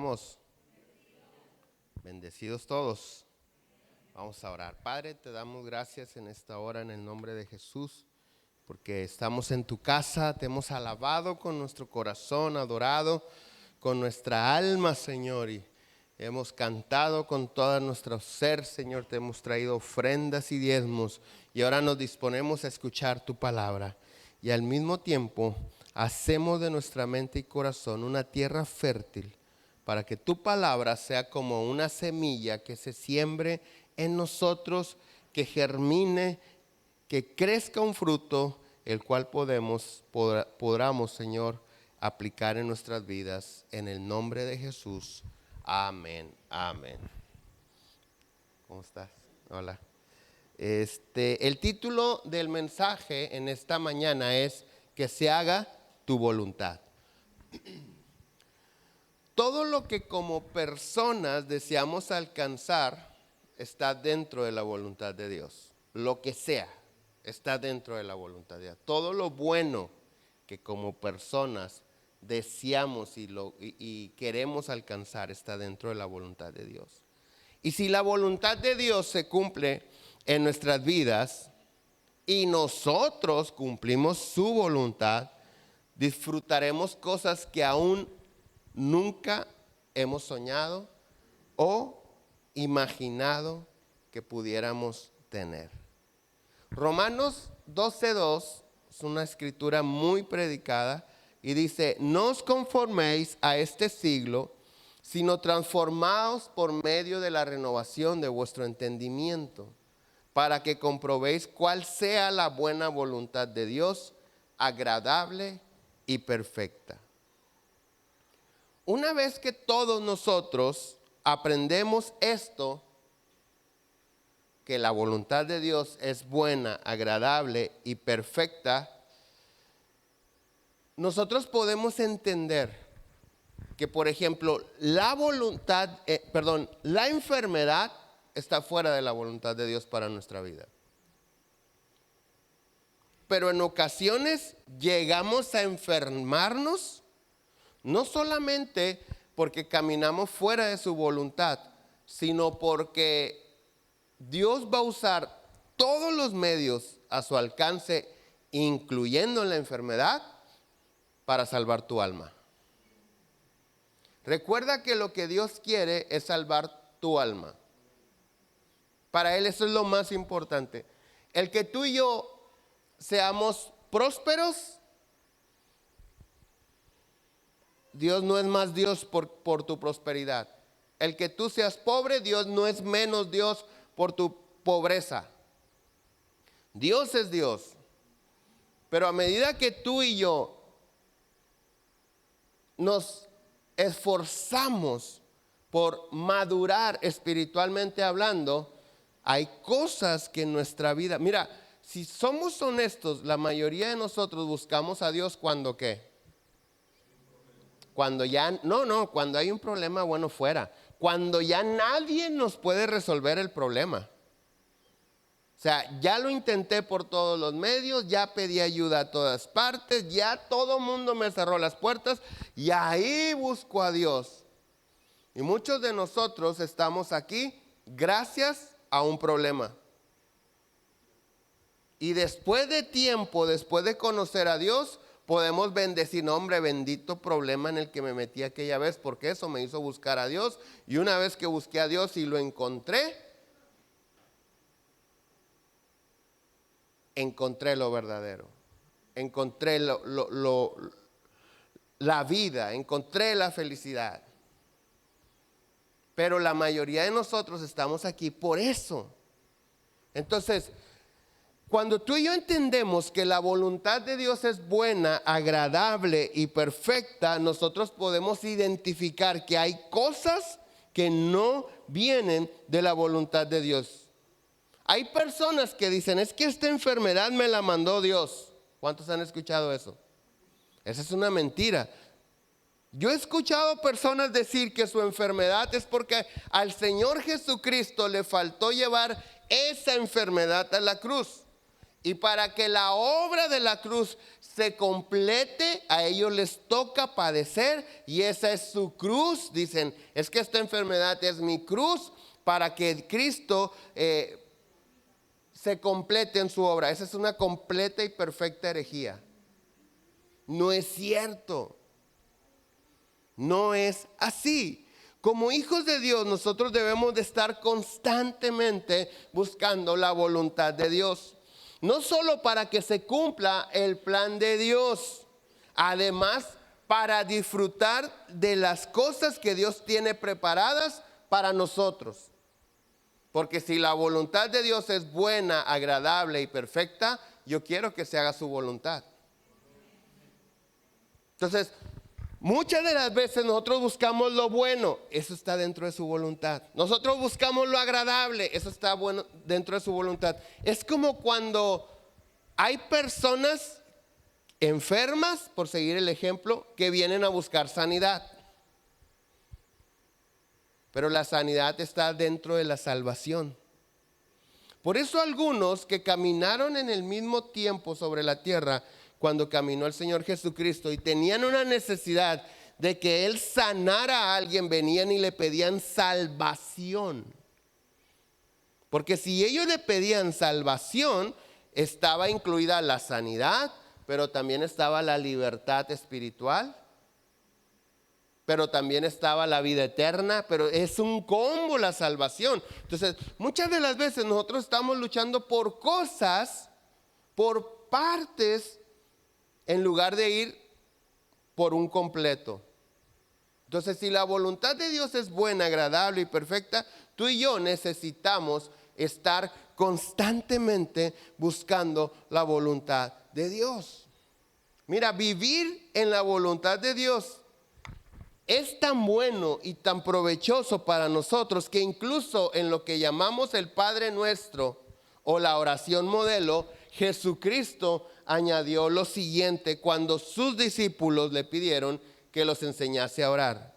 estamos? Bendecidos todos. Vamos a orar. Padre, te damos gracias en esta hora en el nombre de Jesús, porque estamos en tu casa, te hemos alabado con nuestro corazón, adorado con nuestra alma, Señor, y hemos cantado con todo nuestro ser, Señor, te hemos traído ofrendas y diezmos, y ahora nos disponemos a escuchar tu palabra, y al mismo tiempo hacemos de nuestra mente y corazón una tierra fértil, para que tu palabra sea como una semilla que se siembre en nosotros, que germine, que crezca un fruto, el cual podamos, Señor, aplicar en nuestras vidas, en el nombre de Jesús. Amén, amén. ¿Cómo estás? Hola. El título del mensaje en esta mañana es que se haga tu voluntad. Todo lo que como personas deseamos alcanzar está dentro de la voluntad de Dios. Lo que sea está dentro de la voluntad de Dios. Todo lo bueno que como personas deseamos y queremos alcanzar está dentro de la voluntad de Dios. Y si la voluntad de Dios se cumple en nuestras vidas y nosotros cumplimos su voluntad, disfrutaremos cosas que aún nunca hemos soñado o imaginado que pudiéramos tener. Romanos 12:2 es una escritura muy predicada y dice: no os conforméis a este siglo, sino transformaos por medio de la renovación de vuestro entendimiento, para que comprobéis cuál sea la buena voluntad de Dios, agradable y perfecta. Una vez que todos nosotros aprendemos esto, que la voluntad de Dios es buena, agradable y perfecta, nosotros podemos entender que, por ejemplo, la enfermedad está fuera de la voluntad de Dios para nuestra vida. Pero en ocasiones llegamos a enfermarnos, no solamente porque caminamos fuera de su voluntad, sino porque Dios va a usar todos los medios a su alcance, incluyendo la enfermedad, para salvar tu alma. Recuerda que lo que Dios quiere es salvar tu alma. Para Él eso es lo más importante. El que tú y yo seamos prósperos, Dios no es más Dios por tu prosperidad. El que tú seas pobre, Dios no es menos Dios por tu pobreza. Dios es Dios. Pero a medida que tú y yo nos esforzamos por madurar espiritualmente hablando, hay cosas que en nuestra vida, mira, si somos honestos, la mayoría de nosotros buscamos a Dios cuando ¿qué? Cuando ya, cuando hay un problema, bueno, fuera. Cuando ya nadie nos puede resolver el problema. O sea, ya lo intenté por todos los medios, ya pedí ayuda a todas partes, ya todo mundo me cerró las puertas y ahí busco a Dios. Y muchos de nosotros estamos aquí gracias a un problema. Y después de tiempo, después de conocer a Dios, podemos bendecir, no, hombre, bendito problema en el que me metí aquella vez, porque eso me hizo buscar a Dios. Y una vez que busqué a Dios y lo encontré lo verdadero. Encontré la vida, encontré la felicidad. Pero la mayoría de nosotros estamos aquí por eso. Entonces, cuando tú y yo entendemos que la voluntad de Dios es buena, agradable y perfecta, nosotros podemos identificar que hay cosas que no vienen de la voluntad de Dios. Hay personas que dicen, es que esta enfermedad me la mandó Dios. ¿Cuántos han escuchado eso? Esa es una mentira. Yo he escuchado personas decir que su enfermedad es porque al Señor Jesucristo le faltó llevar esa enfermedad a la cruz. Y para que la obra de la cruz se complete, a ellos les toca padecer, y esa es su cruz. Dicen, es que esta enfermedad es mi cruz para que Cristo se complete en su obra. Esa es una completa y perfecta herejía. No es cierto. No es así. Como hijos de Dios, nosotros debemos de estar constantemente buscando la voluntad de Dios. No solo para que se cumpla el plan de Dios, además para disfrutar de las cosas que Dios tiene preparadas para nosotros. Porque si la voluntad de Dios es buena, agradable y perfecta, yo quiero que se haga su voluntad. Entonces, muchas de las veces nosotros buscamos lo bueno, eso está dentro de su voluntad. Nosotros buscamos lo agradable, eso está bueno dentro de su voluntad. Es como cuando hay personas enfermas, por seguir el ejemplo, que vienen a buscar sanidad. Pero la sanidad está dentro de la salvación. Por eso algunos que caminaron en el mismo tiempo sobre la tierra, cuando caminó el Señor Jesucristo, y tenían una necesidad de que Él sanara a alguien, venían y le pedían salvación. Porque si ellos le pedían salvación, estaba incluida la sanidad, pero también estaba la libertad espiritual, pero también estaba la vida eterna, pero es un combo la salvación. Entonces, muchas de las veces nosotros estamos luchando por cosas, por partes, en lugar de ir por un completo. Entonces, si la voluntad de Dios es buena, agradable y perfecta, tú y yo necesitamos estar constantemente buscando la voluntad de Dios. Mira, vivir en la voluntad de Dios es tan bueno y tan provechoso para nosotros que incluso en lo que llamamos el Padre Nuestro o la oración modelo, Jesucristo añadió lo siguiente cuando sus discípulos le pidieron que los enseñase a orar.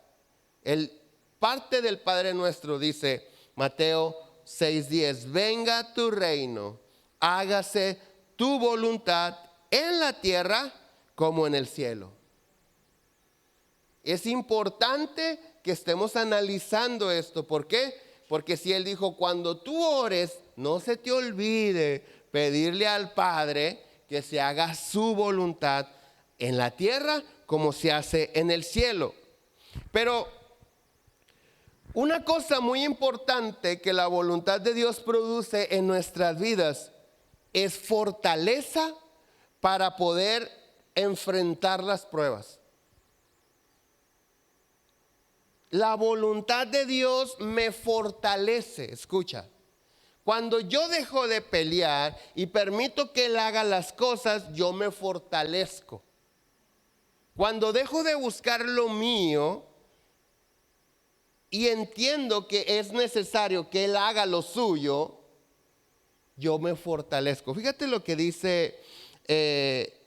Parte del Padre Nuestro dice, Mateo 6:10, venga tu reino, hágase tu voluntad en la tierra como en el cielo. Es importante que estemos analizando esto. ¿Por qué? Porque si Él dijo, cuando tú ores, no se te olvide pedirle al Padre que se haga su voluntad en la tierra como se hace en el cielo. Pero una cosa muy importante que la voluntad de Dios produce en nuestras vidas es fortaleza para poder enfrentar las pruebas. La voluntad de Dios me fortalece. Escucha, cuando yo dejo de pelear y permito que Él haga las cosas, yo me fortalezco. Cuando dejo de buscar lo mío y entiendo que es necesario que Él haga lo suyo, yo me fortalezco. Fíjate lo que dice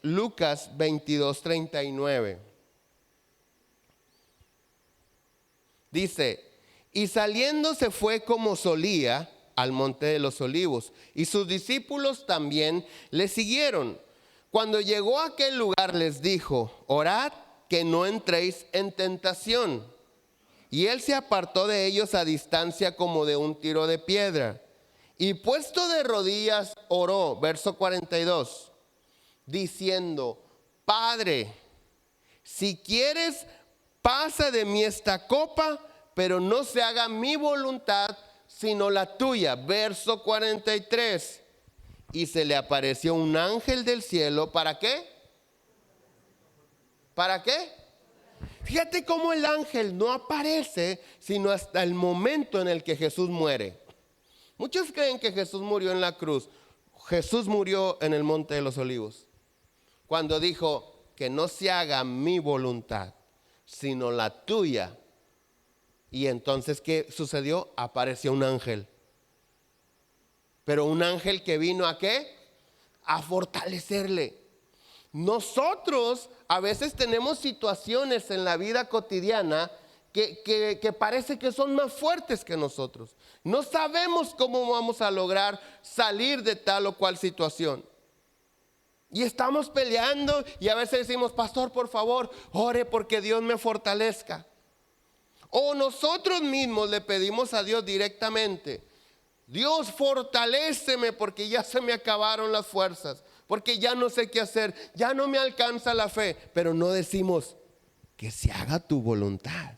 Lucas 22:39. Dice, y saliendo se fue como solía al monte de los olivos, y sus discípulos también le siguieron. Cuando llegó a aquel lugar les dijo, orad que no entréis en tentación. Y él se apartó de ellos a distancia como de un tiro de piedra. Y puesto de rodillas oró, verso 42, diciendo, Padre, si quieres, pasa de mí esta copa, pero no se haga mi voluntad, sino la tuya. Verso 43. Y se le apareció un ángel del cielo. ¿Para qué? ¿Para qué? Fíjate cómo el ángel no aparece sino hasta el momento en el que Jesús muere. Muchos creen que Jesús murió en la cruz. Jesús murió en el monte de los olivos, cuando dijo que no se haga mi voluntad, sino la tuya. Y entonces, ¿qué sucedió? Apareció un ángel. Pero un ángel que vino ¿a qué? A fortalecerle. Nosotros a veces tenemos situaciones en la vida cotidiana que parece que son más fuertes que nosotros. No sabemos cómo vamos a lograr salir de tal o cual situación. Y estamos peleando y a veces decimos, pastor, por favor, ore porque Dios me fortalezca. O nosotros mismos le pedimos a Dios directamente, Dios, fortaléceme porque ya se me acabaron las fuerzas, porque ya no sé qué hacer, ya no me alcanza la fe. Pero no decimos que se haga tu voluntad.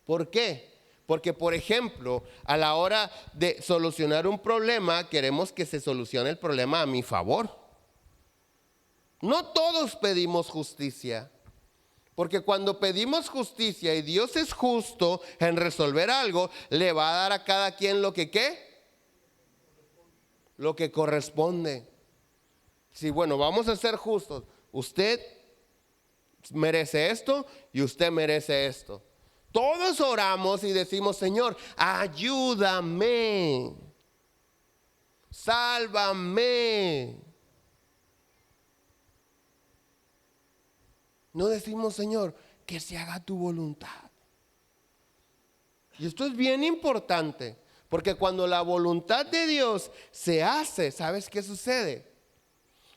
¿Por qué? Porque, por ejemplo, a la hora de solucionar un problema, queremos que se solucione el problema a mi favor. No todos pedimos justicia. Porque cuando pedimos justicia y Dios es justo en resolver algo, le va a dar a cada quien lo que ¿qué? Lo que corresponde. Sí, bueno, vamos a ser justos. Usted merece esto y usted merece esto. Todos oramos y decimos, Señor, ayúdame, sálvame. No decimos, Señor, que se haga tu voluntad. Y esto es bien importante, porque cuando la voluntad de Dios se hace, ¿sabes qué sucede?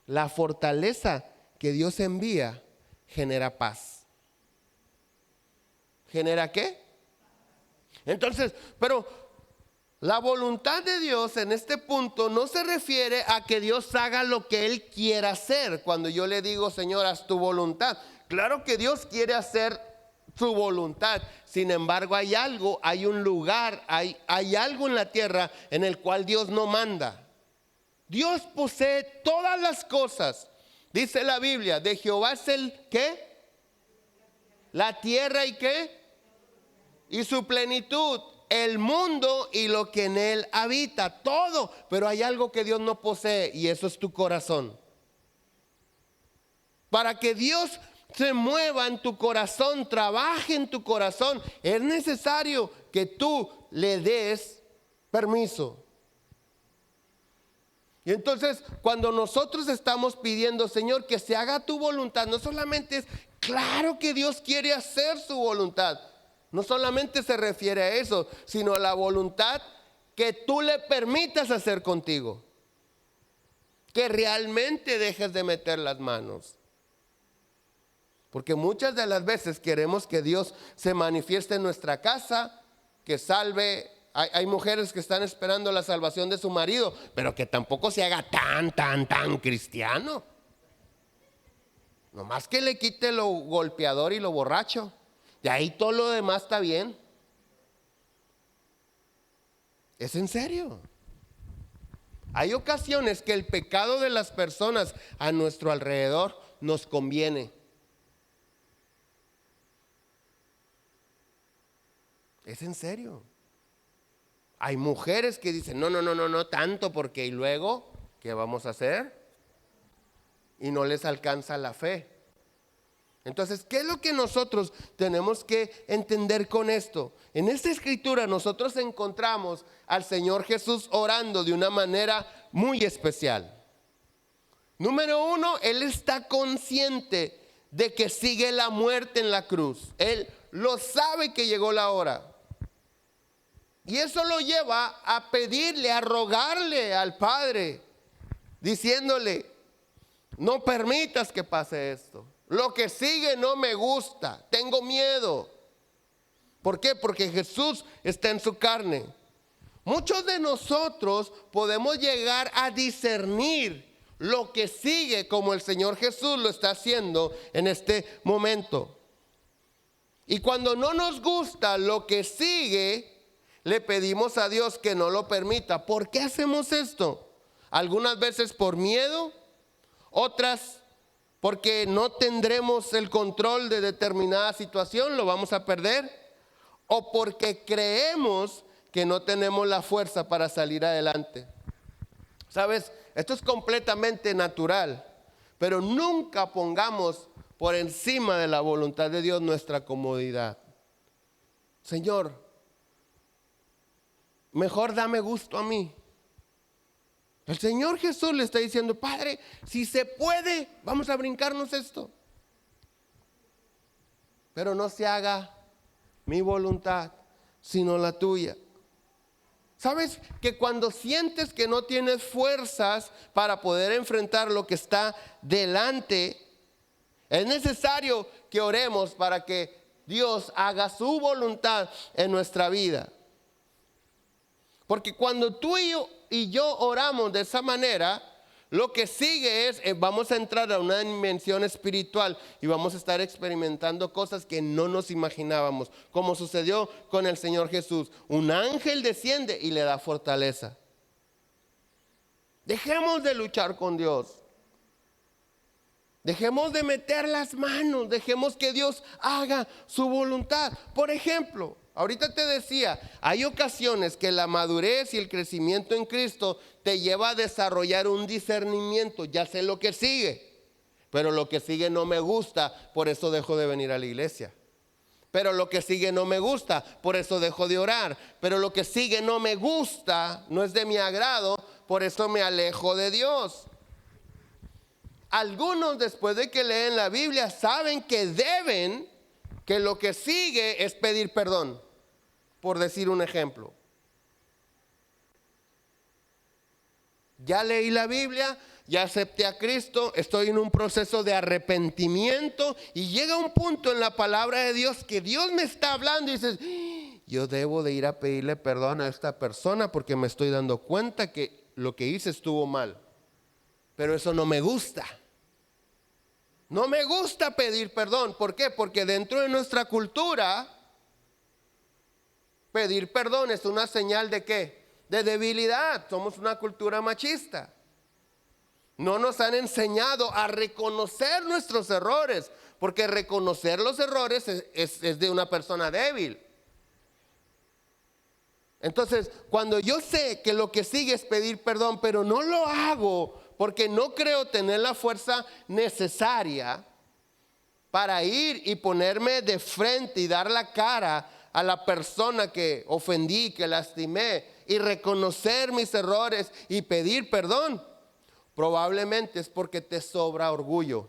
La fortaleza que Dios envía genera paz. ¿Genera qué? Entonces, pero la voluntad de Dios en este punto no se refiere a que Dios haga lo que Él quiera hacer. Cuando yo le digo, Señor, haz tu voluntad. Claro que Dios quiere hacer su voluntad. Sin embargo, hay algo, hay un lugar, hay algo en la tierra en el cual Dios no manda. Dios posee todas las cosas. Dice la Biblia, de Jehová es el ¿qué? La tierra y ¿qué? Y su plenitud, el mundo y lo que en él habita, todo. Pero hay algo que Dios no posee y eso es tu corazón. Para que Dios se mueva en tu corazón, trabaje en tu corazón, es necesario que tú le des permiso. Y entonces cuando nosotros estamos pidiendo, Señor, que se haga tu voluntad, no solamente es claro que Dios quiere hacer su voluntad, no solamente se refiere a eso, sino a la voluntad que tú le permitas hacer contigo, que realmente dejes de meter las manos. Porque muchas de las veces queremos que Dios se manifieste en nuestra casa, que salve. Hay mujeres que están esperando la salvación de su marido, pero que tampoco se haga tan cristiano. Nomás que le quite lo golpeador y lo borracho. De ahí todo lo demás está bien. Es en serio. Hay ocasiones que el pecado de las personas a nuestro alrededor nos conviene. Es en serio. Hay mujeres que dicen, no tanto, porque y luego, ¿qué vamos a hacer? Y no les alcanza la fe. Entonces, ¿qué es lo que nosotros tenemos que entender con esto? En esta escritura nosotros encontramos al Señor Jesús orando de una manera muy especial. Número uno, Él está consciente de que sigue la muerte en la cruz. Él lo sabe que llegó la hora. Y eso lo lleva a pedirle, a rogarle al Padre, diciéndole, no permitas que pase esto. Lo que sigue no me gusta, tengo miedo. ¿Por qué? Porque Jesús está en su carne. Muchos de nosotros podemos llegar a discernir lo que sigue como el Señor Jesús lo está haciendo en este momento. Y cuando no nos gusta lo que sigue, le pedimos a Dios que no lo permita. ¿Por qué hacemos esto? Algunas veces por miedo, otras porque no tendremos el control de determinada situación, lo vamos a perder, o porque creemos que no tenemos la fuerza para salir adelante. ¿Sabes? Esto es completamente natural, pero nunca pongamos por encima de la voluntad de Dios nuestra comodidad. Señor, mejor dame gusto a mí. El Señor Jesús le está diciendo, Padre, si se puede, vamos a brincarnos esto. Pero no se haga mi voluntad, sino la tuya. ¿Sabes que cuando sientes que no tienes fuerzas para poder enfrentar lo que está delante, es necesario que oremos para que Dios haga su voluntad en nuestra vida? Porque cuando tú y yo oramos de esa manera, lo que sigue es, vamos a entrar a una dimensión espiritual y vamos a estar experimentando cosas que no nos imaginábamos, como sucedió con el Señor Jesús. Un ángel desciende y le da fortaleza. Dejemos de luchar con Dios. Dejemos de meter las manos, dejemos que Dios haga su voluntad. Por ejemplo, ahorita te decía, hay ocasiones que la madurez y el crecimiento en Cristo te lleva a desarrollar un discernimiento. Ya sé lo que sigue, pero lo que sigue no me gusta, por eso dejo de venir a la iglesia. Pero lo que sigue no me gusta, por eso dejo de orar. Pero lo que sigue no me gusta, no es de mi agrado, por eso me alejo de Dios. Algunos, después de que leen la Biblia, saben que lo que sigue es pedir perdón, por decir un ejemplo. Ya leí la Biblia, ya acepté a Cristo, estoy en un proceso de arrepentimiento y llega un punto en la palabra de Dios que Dios me está hablando y dices, yo debo de ir a pedirle perdón a esta persona porque me estoy dando cuenta que lo que hice estuvo mal. Pero eso no me gusta. No me gusta pedir perdón. ¿Por qué? Porque dentro de nuestra cultura, pedir perdón es una señal ¿de qué? De debilidad. Somos una cultura machista. No nos han enseñado a reconocer nuestros errores, porque reconocer los errores es de una persona débil. Entonces, cuando yo sé que lo que sigue es pedir perdón, pero no lo hago porque no creo tener la fuerza necesaria para ir y ponerme de frente y dar la cara a la persona que ofendí, que lastimé, y reconocer mis errores y pedir perdón, probablemente es porque te sobra orgullo.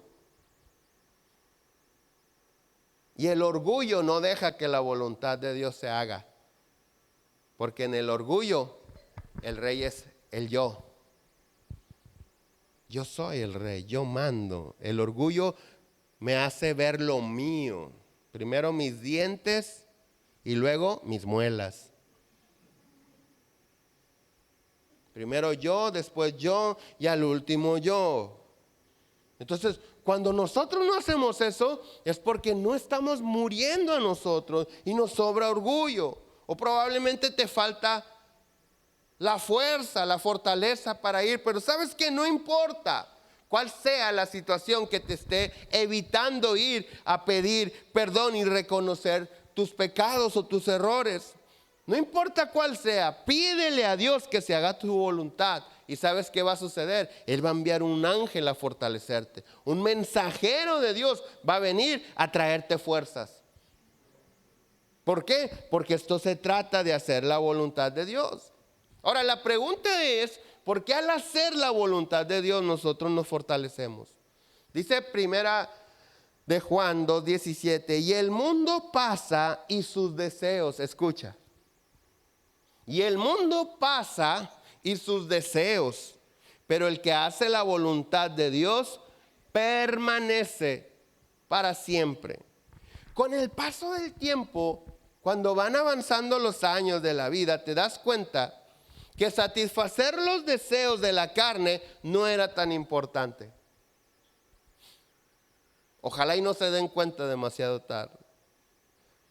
Y el orgullo no deja que la voluntad de Dios se haga. Porque en el orgullo el rey es el yo. Yo soy el rey, yo mando. El orgullo me hace ver lo mío. Primero mis dientes y luego mis muelas. Primero yo, después yo y al último yo. Entonces, cuando nosotros no hacemos eso, es porque no estamos muriendo a nosotros y nos sobra orgullo. O probablemente te falta la fuerza, la fortaleza para ir. Pero sabes que no importa cuál sea la situación que te esté evitando ir a pedir perdón y reconocer tus pecados o tus errores. No importa cuál sea, pídele a Dios que se haga tu voluntad. ¿Y sabes qué va a suceder? Él va a enviar un ángel a fortalecerte. Un mensajero de Dios va a venir a traerte fuerzas. ¿Por qué? Porque esto se trata de hacer la voluntad de Dios. Ahora, la pregunta es, ¿por qué al hacer la voluntad de Dios nosotros nos fortalecemos? Dice primera de Juan 2:17, y el mundo pasa y sus deseos, escucha. Y el mundo pasa y sus deseos, pero el que hace la voluntad de Dios permanece para siempre. Con el paso del tiempo, cuando van avanzando los años de la vida, te das cuenta que satisfacer los deseos de la carne no era tan importante. Ojalá y no se den cuenta demasiado tarde.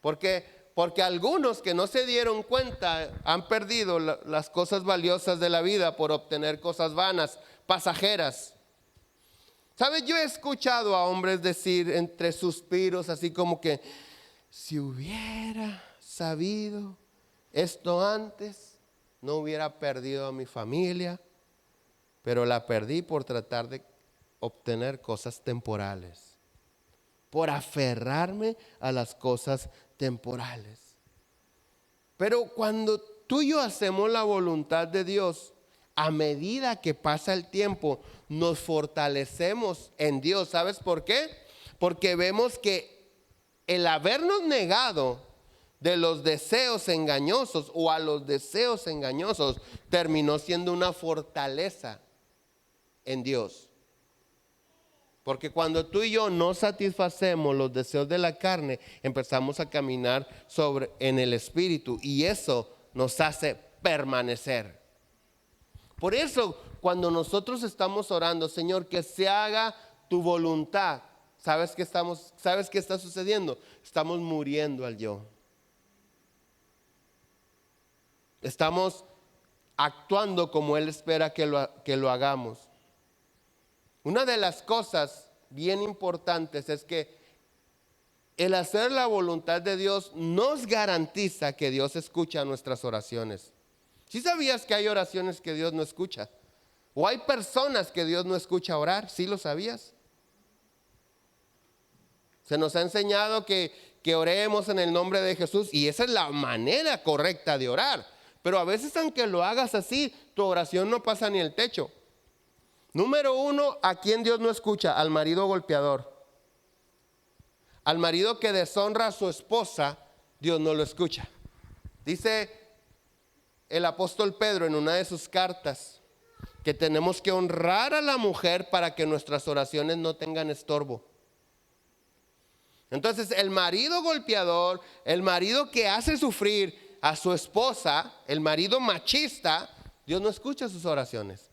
Porque algunos que no se dieron cuenta han perdido las cosas valiosas de la vida por obtener cosas vanas, pasajeras. ¿Sabes? Yo he escuchado a hombres decir entre suspiros así como que si hubiera sabido esto antes, no hubiera perdido a mi familia, pero la perdí por tratar de obtener cosas temporales, por aferrarme a las cosas temporales. Pero cuando tú y yo hacemos la voluntad de Dios, a medida que pasa el tiempo, nos fortalecemos en Dios. ¿Sabes por qué? Porque vemos que el habernos negado de los deseos engañosos o a los deseos engañosos terminó siendo una fortaleza en Dios. Porque cuando tú y yo no satisfacemos los deseos de la carne, empezamos a caminar en el Espíritu y eso nos hace permanecer. Por eso, cuando nosotros estamos orando, Señor, que se haga tu voluntad, ¿sabes qué está sucediendo? Estamos muriendo al yo. Estamos actuando como Él espera que lo hagamos. Una de las cosas bien importantes es que el hacer la voluntad de Dios nos garantiza que Dios escucha nuestras oraciones. ¿Sí sabías que hay oraciones que Dios no escucha? ¿O hay personas que Dios no escucha orar? ¿Sí lo sabías? Se nos ha enseñado que oremos en el nombre de Jesús y esa es la manera correcta de orar. Pero a veces aunque lo hagas así, tu oración no pasa ni el techo. Número 1, ¿a quién Dios no escucha? Al marido golpeador. Al marido que deshonra a su esposa, Dios no lo escucha. Dice el apóstol Pedro en una de sus cartas que tenemos que honrar a la mujer para que nuestras oraciones no tengan estorbo. Entonces el marido golpeador, el marido que hace sufrir a su esposa, el marido machista, Dios no escucha sus oraciones.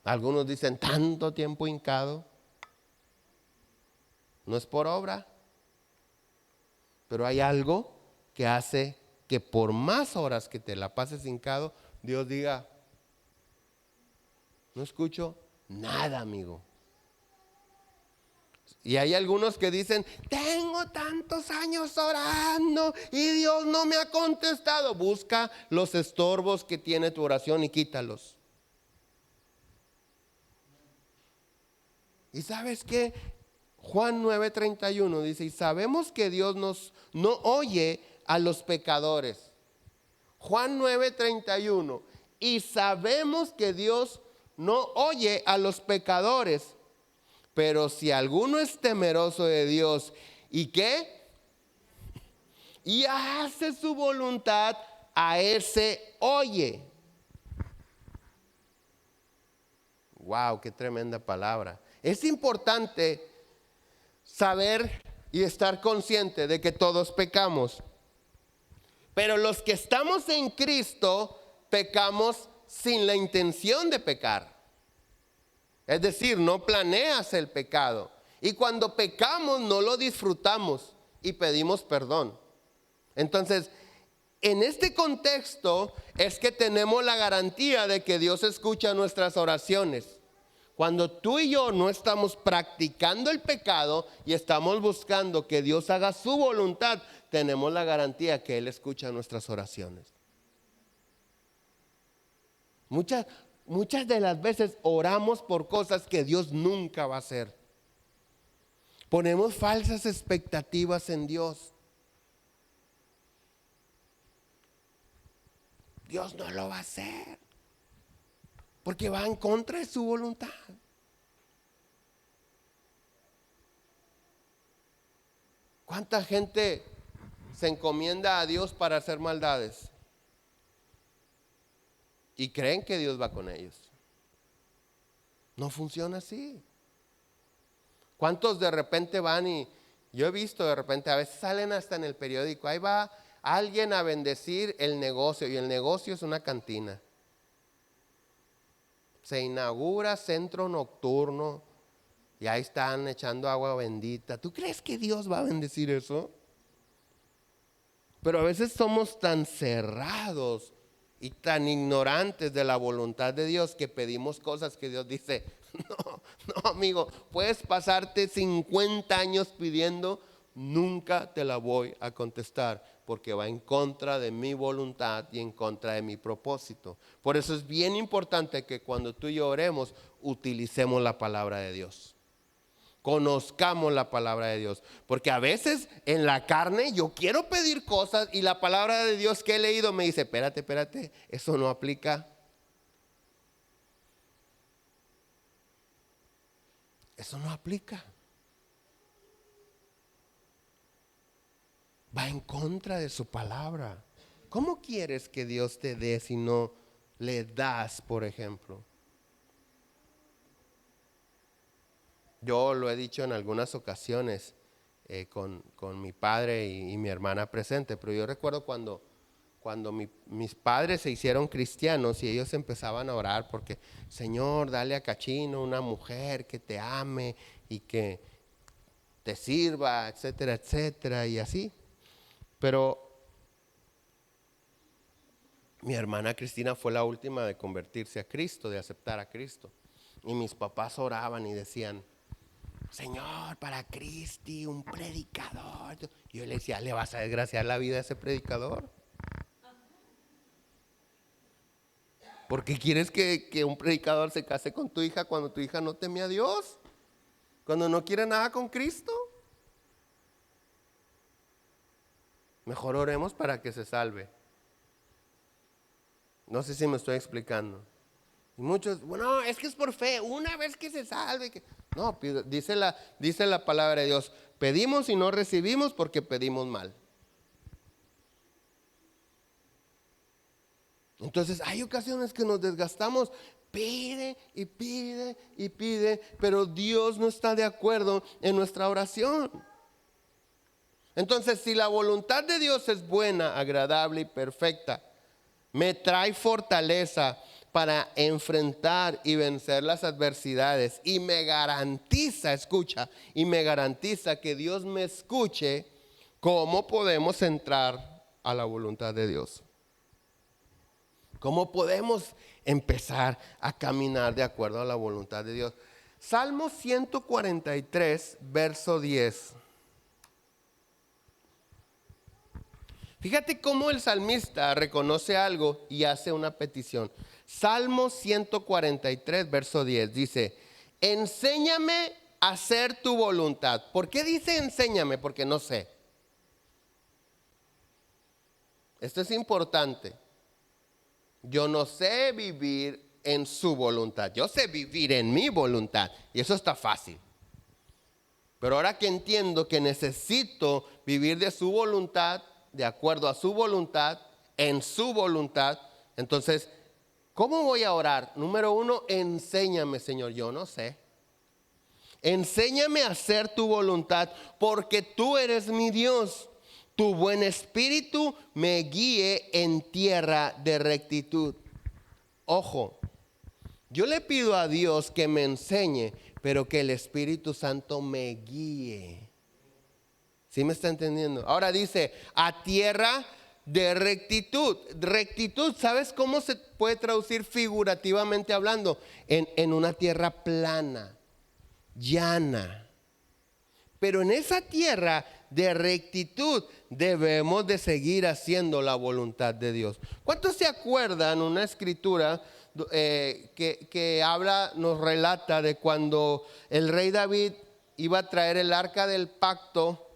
Algunos dicen, tanto tiempo hincado. No es por obra, pero hay algo que hace que por más horas que te la pases hincado, Dios diga, no escucho nada, amigo. Y hay algunos que dicen, tengo tantos años orando y Dios no me ha contestado. Busca los estorbos que tiene tu oración y quítalos. ¿Y sabes qué? Juan 9:31 dice, y sabemos que Dios no oye a los pecadores. Juan 9:31, y sabemos que Dios no oye a los pecadores, pero si alguno es temeroso de Dios, ¿y qué? Y hace su voluntad, a ese oye. Wow, qué tremenda palabra. Es importante saber y estar consciente de que todos pecamos. Pero los que estamos en Cristo pecamos sin la intención de pecar. Es decir, no planeas el pecado. Y cuando pecamos no lo disfrutamos y pedimos perdón. Entonces, en este contexto es que tenemos la garantía de que Dios escucha nuestras oraciones. Cuando tú y yo no estamos practicando el pecado y estamos buscando que Dios haga su voluntad, tenemos la garantía que Él escucha nuestras oraciones. Muchas de las veces oramos por cosas que Dios nunca va a hacer. Ponemos falsas expectativas en Dios. Dios no lo va a hacer, porque va en contra de su voluntad. ¿Cuánta gente se encomienda a Dios para hacer maldades? Y creen que Dios va con ellos. No funciona así. ¿Cuántos de repente van y yo he visto de repente, a veces salen hasta en el periódico, ahí va alguien a bendecir el negocio y el negocio es una cantina? Se inaugura centro nocturno y ahí están echando agua bendita. ¿Tú crees que Dios va a bendecir eso? Pero a veces somos tan cerrados y tan ignorantes de la voluntad de Dios que pedimos cosas que Dios dice, no amigo, puedes pasarte 50 años pidiendo, nunca te la voy a contestar porque va en contra de mi voluntad y en contra de mi propósito. Por eso es bien importante que cuando tú y yo oremos, utilicemos la palabra de Dios. Conozcamos la palabra de Dios. Porque a veces en la carne yo quiero pedir cosas y la palabra de Dios que he leído me dice, espérate, eso no aplica. eso no aplica. Va en contra de su palabra. ¿Cómo quieres que Dios te dé si no le das, por ejemplo? Yo lo he dicho en algunas ocasiones con mi padre y mi hermana presente, pero yo recuerdo cuando mis padres se hicieron cristianos y ellos empezaban a orar porque, Señor, dale a Cachino una mujer que te ame y que te sirva, etcétera, etcétera, y así. Pero mi hermana Cristina fue la última de convertirse a Cristo, de aceptar a Cristo. Y mis papás oraban y decían, Señor, para Cristi, un predicador. Y yo le decía, ¿le vas a desgraciar la vida a ese predicador? ¿Por qué quieres que un predicador se case con tu hija cuando tu hija no teme a Dios? Cuando no quiere nada con Cristo. Mejor oremos para que se salve. No sé si me estoy explicando. Y muchos, bueno, es que es por fe, una vez que se salve. No, dice la palabra de Dios, pedimos y no recibimos porque pedimos mal. Entonces hay ocasiones que nos desgastamos, pide y pide y pide, pero Dios no está de acuerdo en nuestra oración. Entonces, si la voluntad de Dios es buena, agradable y perfecta, me trae fortaleza para enfrentar y vencer las adversidades y me garantiza, escucha, y me garantiza que Dios me escuche, ¿cómo podemos entrar a la voluntad de Dios? ¿Cómo podemos empezar a caminar de acuerdo a la voluntad de Dios? Salmo 143, verso 10. Fíjate cómo el salmista reconoce algo y hace una petición. Salmo 143, verso 10 dice, enséñame a hacer tu voluntad. ¿Por qué dice enséñame? Porque no sé. Esto es importante. Yo no sé vivir en su voluntad. Yo sé vivir en mi voluntad. Y eso está fácil. Pero ahora que entiendo que necesito vivir de su voluntad, de acuerdo a su voluntad, en su voluntad, entonces, ¿cómo voy a orar? Número 1, enséñame, Señor. Yo no sé. Enséñame a hacer tu voluntad, porque tú eres mi Dios. Tu buen espíritu me guíe en tierra de rectitud. Ojo, yo le pido a Dios que me enseñe, pero que el Espíritu Santo me guíe. ¿Sí me está entendiendo? Ahora dice, a tierra de rectitud. Rectitud, ¿sabes cómo se puede traducir figurativamente hablando? En una tierra plana, llana. Pero en esa tierra de rectitud debemos de seguir haciendo la voluntad de Dios. ¿Cuántos se acuerdan una escritura que habla, nos relata de cuando el rey David iba a traer el arca del pacto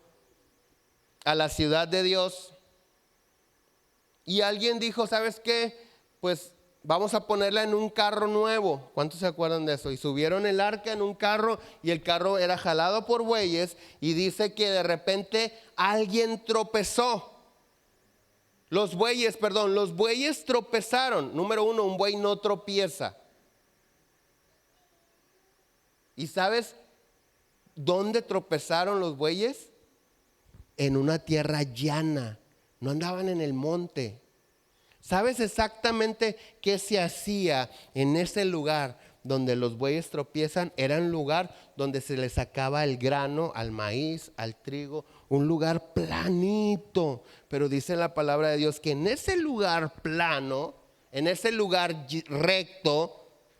a la ciudad de Dios? Y alguien dijo, ¿sabes qué? Pues vamos a ponerla en un carro nuevo. ¿Cuántos se acuerdan de eso? Y subieron el arca en un carro y el carro era jalado por bueyes y dice que de repente alguien tropezó. Los bueyes tropezaron. Número 1, un buey no tropieza. ¿Y sabes dónde tropezaron los bueyes? En una tierra llana. No andaban en el monte. ¿Sabes exactamente qué se hacía en ese lugar donde los bueyes tropiezan? Era un lugar donde se les sacaba el grano al maíz, al trigo, un lugar planito. Pero dice la palabra de Dios que en ese lugar plano, en ese lugar recto,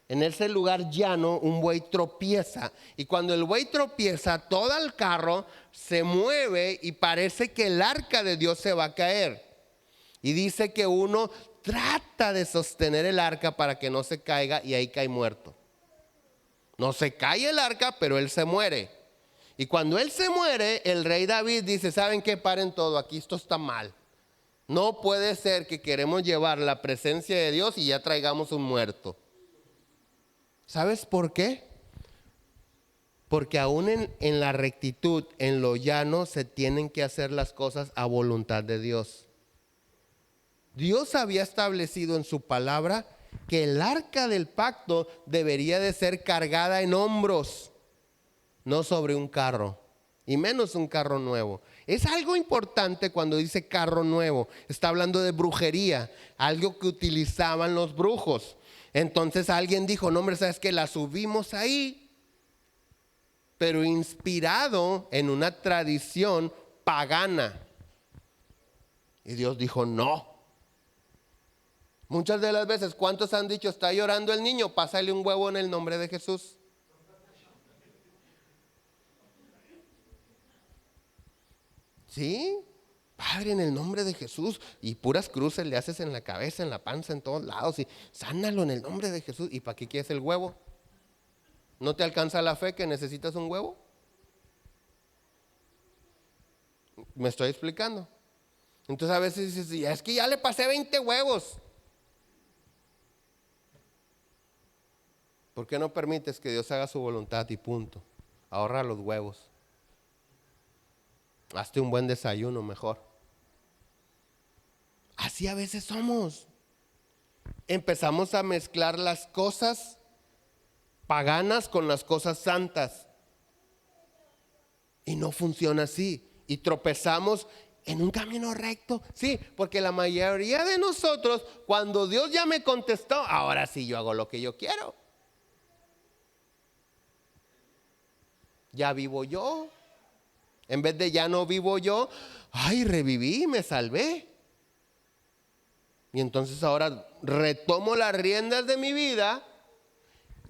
en ese lugar llano, un buey tropieza. Y cuando el buey tropieza, todo el carro se mueve y parece que el arca de Dios se va a caer. Y dice que uno trata de sostener el arca para que no se caiga y ahí cae muerto. No se cae el arca, pero él se muere. Y cuando él se muere, el rey David dice, ¿saben qué? Paren todo, aquí esto está mal. No puede ser que queremos llevar la presencia de Dios y ya traigamos un muerto. ¿Sabes por qué? Porque aún en la rectitud, en lo llano, se tienen que hacer las cosas a voluntad de Dios. Dios había establecido en su palabra que el arca del pacto debería de ser cargada en hombros, no sobre un carro, y menos un carro nuevo. Es algo importante cuando dice carro nuevo. Está hablando de brujería, algo que utilizaban los brujos. Entonces alguien dijo, no hombre, ¿sabes qué? La subimos ahí, pero inspirado en una tradición pagana. Y Dios dijo, no. Muchas de las veces, ¿cuántos han dicho, está llorando el niño? Pásale un huevo en el nombre de Jesús. ¿Sí? Padre, en el nombre de Jesús. Y puras cruces le haces en la cabeza, en la panza, en todos lados. Y sánalo en el nombre de Jesús. ¿Y para qué quieres el huevo? ¿No te alcanza la fe que necesitas un huevo? ¿Me estoy explicando? Entonces a veces dices, es que ya le pasé 20 huevos. ¿Por qué no permites que Dios haga su voluntad y punto? Ahorra los huevos. Hazte un buen desayuno mejor. Así a veces somos. Empezamos a mezclar las cosas paganas con las cosas santas. Y no funciona así. Y tropezamos en un camino recto. Sí, porque la mayoría de nosotros, cuando Dios ya me contestó, ahora sí yo hago lo que yo quiero. Ya vivo yo. En vez de ya no vivo yo, ay, reviví, me salvé. Y entonces ahora retomo las riendas de mi vida.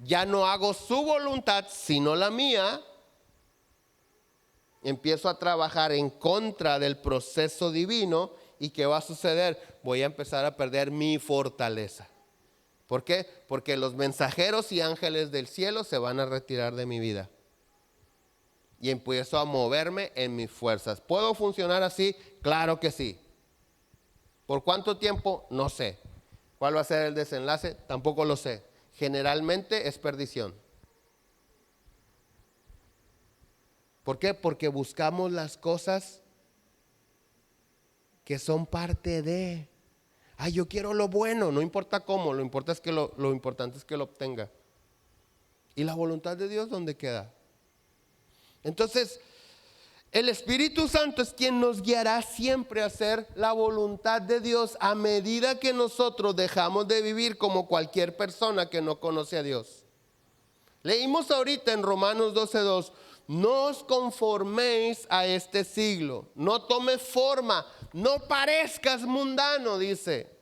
Ya no hago su voluntad, sino la mía. Empiezo a trabajar en contra del proceso divino. ¿Y qué va a suceder? Voy a empezar a perder mi fortaleza. ¿Por qué? Porque los mensajeros y ángeles del cielo se van a retirar de mi vida. Y empiezo a moverme en mis fuerzas. ¿Puedo funcionar así? Claro que sí. ¿Por cuánto tiempo? No sé. ¿Cuál va a ser el desenlace? Tampoco lo sé. Generalmente es perdición. ¿Por qué? Porque buscamos las cosas que son parte de. Ay, yo quiero lo bueno, no importa cómo, lo importante es que lo obtenga. ¿Y la voluntad de Dios dónde queda? Entonces, el Espíritu Santo es quien nos guiará siempre a hacer la voluntad de Dios a medida que nosotros dejamos de vivir como cualquier persona que no conoce a Dios. Leímos ahorita en Romanos 12:2, no os conforméis a este siglo, no tome forma, no parezcas mundano, dice,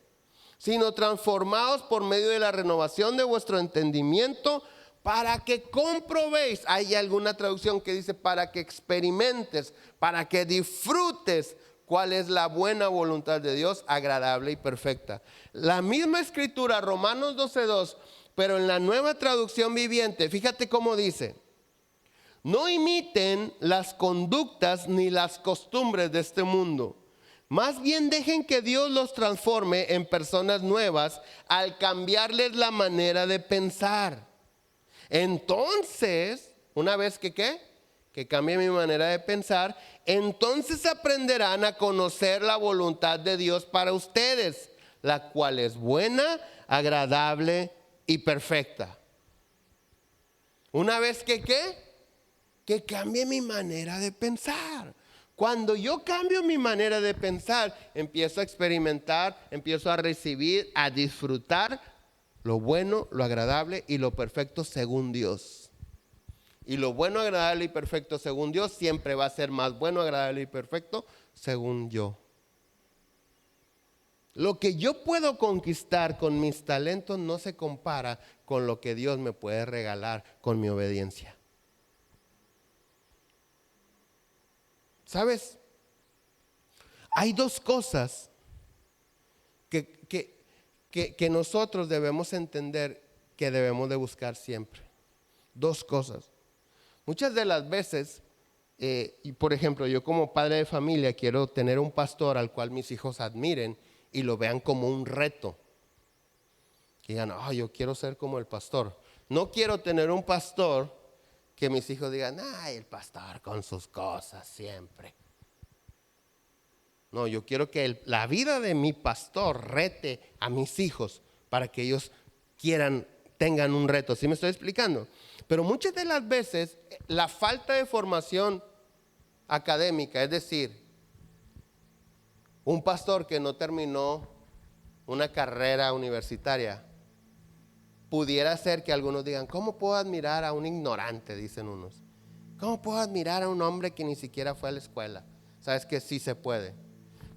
sino transformaos por medio de la renovación de vuestro entendimiento, para que comprobéis. Hay alguna traducción que dice para que experimentes, para que disfrutes cuál es la buena voluntad de Dios, agradable y perfecta. La misma escritura, Romanos 12:2, pero en la nueva traducción viviente, fíjate cómo dice: no imiten las conductas ni las costumbres de este mundo. Más bien dejen que Dios los transforme en personas nuevas al cambiarles la manera de pensar. Entonces, una vez que cambie mi manera de pensar, entonces aprenderán a conocer la voluntad de Dios para ustedes, la cual es buena, agradable y perfecta. Una vez que cambie mi manera de pensar. Cuando yo cambio mi manera de pensar, empiezo a experimentar, empiezo a recibir, a disfrutar lo bueno, lo agradable y lo perfecto según Dios. Y lo bueno, agradable y perfecto según Dios siempre va a ser más bueno, agradable y perfecto según yo. Lo que yo puedo conquistar con mis talentos no se compara con lo que Dios me puede regalar con mi obediencia. ¿Sabes? Hay dos cosas que nosotros debemos entender que debemos de buscar siempre. Dos cosas. Muchas de las veces, y por ejemplo, yo como padre de familia quiero tener un pastor al cual mis hijos admiren y lo vean como un reto. Que digan, yo quiero ser como el pastor. No quiero tener un pastor que mis hijos digan, ay, el pastor con sus cosas siempre. No, yo quiero que la vida de mi pastor rete a mis hijos para que ellos tengan un reto. ¿Sí me estoy explicando? Pero muchas de las veces la falta de formación académica, es decir, un pastor que no terminó una carrera universitaria, pudiera ser que algunos digan, ¿cómo puedo admirar a un ignorante? Dicen unos. ¿Cómo puedo admirar a un hombre que ni siquiera fue a la escuela? ¿Sabes que sí se puede?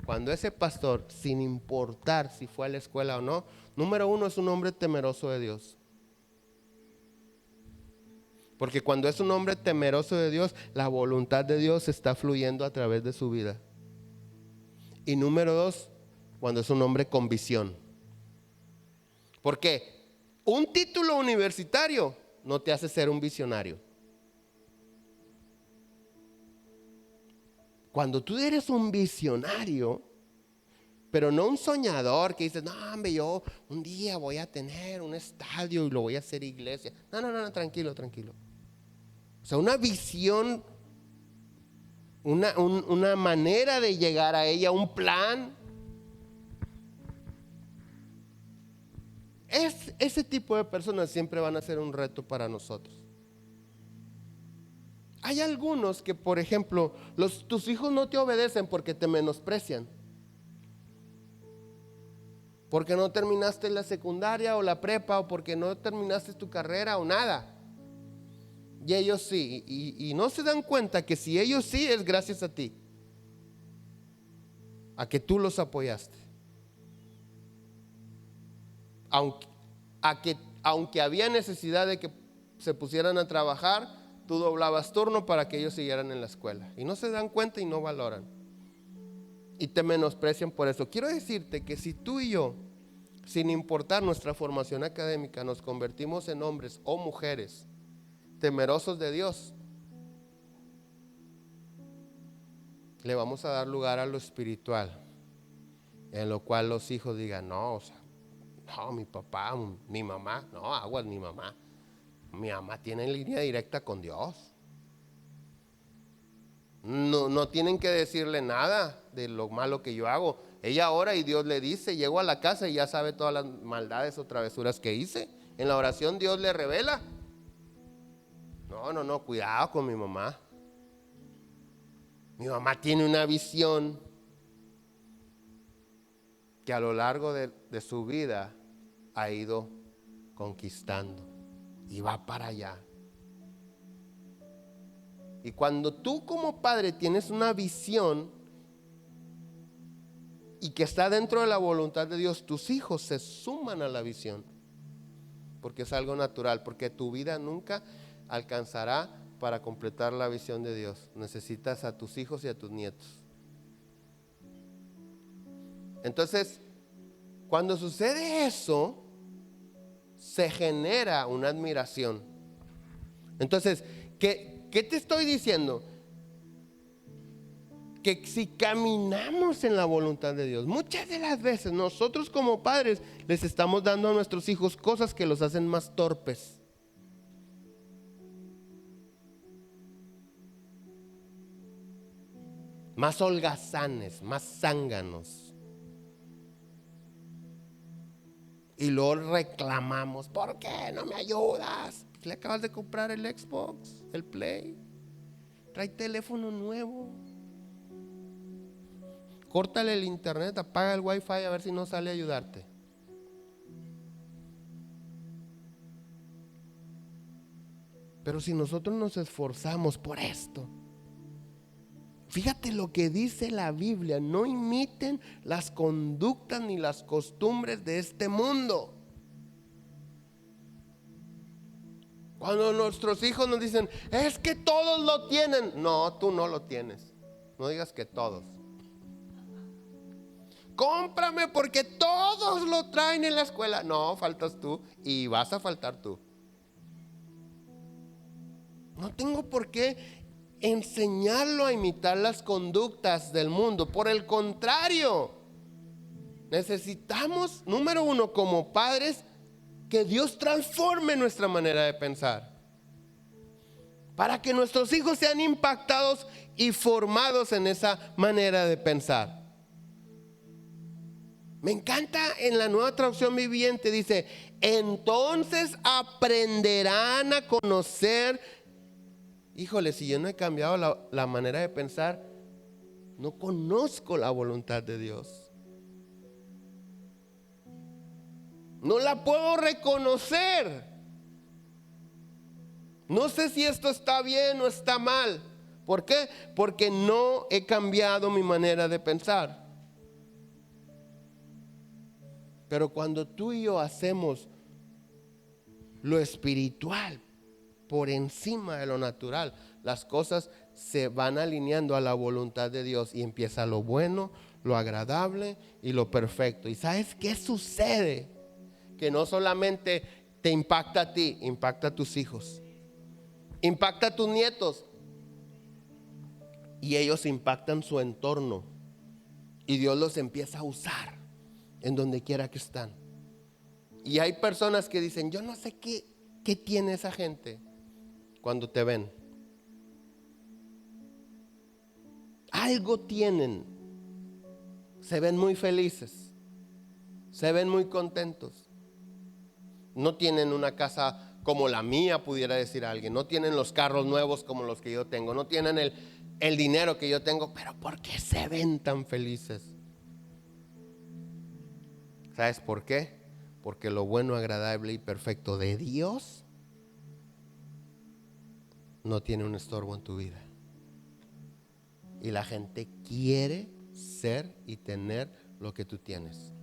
Cuando ese pastor, sin importar si fue a la escuela o no, número uno, es un hombre temeroso de Dios. Porque cuando es un hombre temeroso de Dios, la voluntad de Dios está fluyendo a través de su vida. Y número dos, cuando es un hombre con visión. Porque un título universitario no te hace ser un visionario. Cuando tú eres un visionario, pero no un soñador que dices, no, hombre, yo un día voy a tener un estadio y lo voy a hacer iglesia. No, tranquilo. O sea, una visión, una manera de llegar a ella, un plan. Ese tipo de personas siempre van a ser un reto para nosotros. Hay algunos que, por ejemplo, tus hijos no te obedecen porque te menosprecian. Porque no terminaste la secundaria o la prepa, o porque no terminaste tu carrera o nada. Y ellos sí, y no se dan cuenta que si ellos sí, es gracias a ti, a que tú los apoyaste. Aunque había necesidad de que se pusieran a trabajar, tú doblabas turno para que ellos siguieran en la escuela. Y no se dan cuenta y no valoran. Y te menosprecian por eso. Quiero decirte que si tú y yo, sin importar nuestra formación académica, nos convertimos en hombres o mujeres temerosos de Dios, le vamos a dar lugar a lo espiritual, en lo cual los hijos digan, no, mi papá, mi mamá, no, aguas, mi mamá tiene línea directa con Dios. No tienen que decirle nada de lo malo que yo hago. Ella ora y Dios le dice, llego a la casa y ya sabe todas las maldades o travesuras que hice. En la oración Dios le revela. No, cuidado con mi mamá. Mi mamá tiene una visión que a lo largo de su vida ha ido conquistando y va para allá. Y cuando tú como padre tienes una visión y que está dentro de la voluntad de Dios, tus hijos se suman a la visión, porque es algo natural, porque tu vida nunca alcanzará para completar la visión de Dios. Necesitas a tus hijos y a tus nietos. Entonces, cuando sucede eso, se genera una admiración. Entonces, ¿qué te estoy diciendo? Que si caminamos en la voluntad de Dios, muchas de las veces nosotros como padres les estamos dando a nuestros hijos cosas que los hacen más torpes. Más holgazanes, más zánganos. Y luego reclamamos, ¿por qué no me ayudas? Le acabas de comprar el Xbox, el Play, trae teléfono nuevo. Córtale el internet, apaga el wifi a ver si no sale a ayudarte. Pero si nosotros nos esforzamos por esto, fíjate lo que dice la Biblia: no imiten las conductas ni las costumbres de este mundo. Cuando nuestros hijos nos dicen, es que todos lo tienen. No, tú no lo tienes. No digas que todos. Cómprame porque todos lo traen en la escuela. No, faltas tú y vas a faltar tú. No tengo por qué enseñarlo a imitar las conductas del mundo. Por el contrario, necesitamos, número uno, como padres, que Dios transforme nuestra manera de pensar. para que nuestros hijos sean impactados y formados en esa manera de pensar. Me encanta en la Nueva Traducción Viviente, dice, entonces aprenderán a conocer. Híjole, si yo no he cambiado la manera de pensar, no conozco la voluntad de Dios. No la puedo reconocer. No sé si esto está bien o está mal. ¿Por qué? Porque no he cambiado mi manera de pensar. Pero cuando tú y yo hacemos lo espiritual por encima de lo natural, las cosas se van alineando a la voluntad de Dios y empieza lo bueno, lo agradable y lo perfecto. ¿Y sabes qué sucede? Que no solamente te impacta a ti, impacta a tus hijos, impacta a tus nietos, y ellos impactan su entorno, y Dios los empieza a usar en donde quiera que están. Y hay personas que dicen, yo no sé qué tiene esa gente cuando te ven. Algo tienen. Se ven muy felices, se ven muy contentos. No tienen una casa como la mía, pudiera decir alguien. No tienen los carros nuevos como los que yo tengo. No tienen el dinero que yo tengo. Pero ¿por qué se ven tan felices? ¿Sabes por qué? Porque lo bueno, agradable y perfecto de Dios no tiene un estorbo en tu vida. Y la gente quiere ser y tener lo que tú tienes.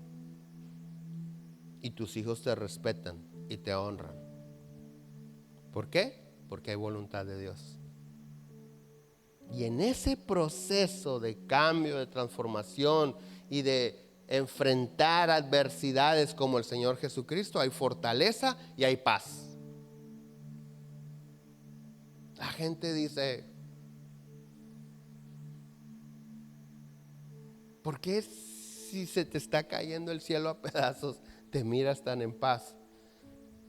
Y tus hijos te respetan y te honran. ¿Por qué? Porque hay voluntad de Dios. Y en ese proceso de cambio, de transformación y de enfrentar adversidades como el Señor Jesucristo, hay fortaleza y hay paz. La gente dice, ¿por qué si se te está cayendo el cielo a pedazos te miras tan en paz?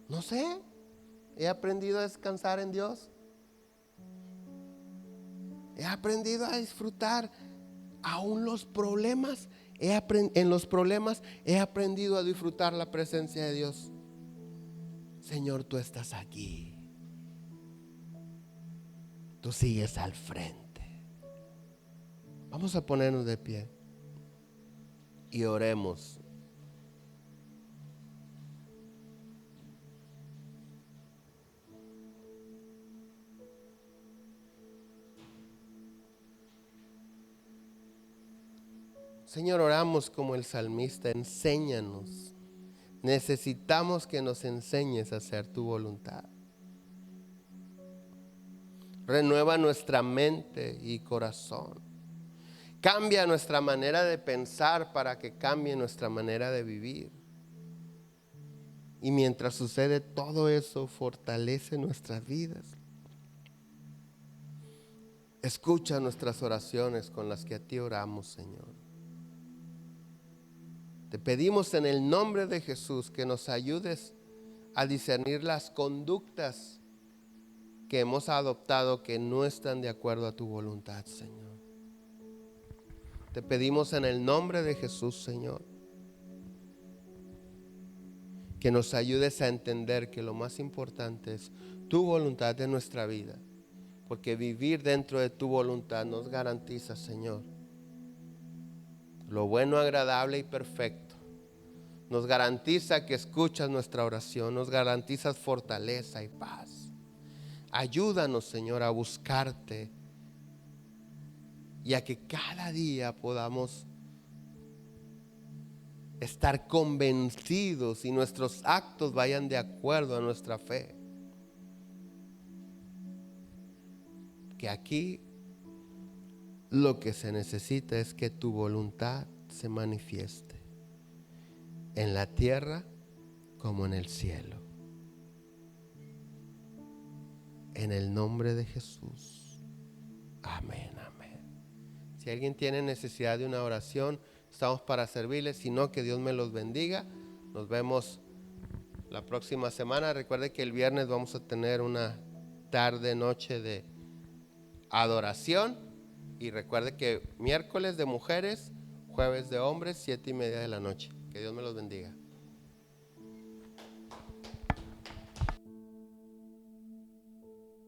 No sé, he aprendido a descansar en Dios. He aprendido a disfrutar aún los problemas. En los problemas he aprendido a disfrutar la presencia de Dios. Señor, tú estás aquí. Tú sigues al frente. Vamos a ponernos de pie y oremos. Señor, oramos como el salmista, enséñanos. Necesitamos que nos enseñes a hacer tu voluntad. Renueva nuestra mente y corazón. Cambia nuestra manera de pensar para que cambie nuestra manera de vivir. Y mientras sucede todo eso, fortalece nuestras vidas. Escucha nuestras oraciones con las que a ti oramos, Señor. Te pedimos en el nombre de Jesús que nos ayudes a discernir las conductas que hemos adoptado que no están de acuerdo a tu voluntad, Señor. Te pedimos en el nombre de Jesús, Señor, que nos ayudes a entender que lo más importante es tu voluntad en nuestra vida, porque vivir dentro de tu voluntad nos garantiza, Señor, lo bueno, agradable y perfecto. Nos garantiza que escuchas nuestra oración, nos garantizas fortaleza y paz. Ayúdanos, Señor, a buscarte y a que cada día podamos estar convencidos y nuestros actos vayan de acuerdo a nuestra fe. Que aquí lo que se necesita es que tu voluntad se manifieste en la tierra como en el cielo. En el nombre de Jesús. Amén, amén. Si alguien tiene necesidad de una oración, estamos para servirles. Si no, que Dios me los bendiga. Nos vemos la próxima semana. Recuerde que el viernes vamos a tener una tarde, noche de adoración. Y recuerde que miércoles de mujeres, jueves de hombres, 7:30 de la noche. Que Dios me los bendiga.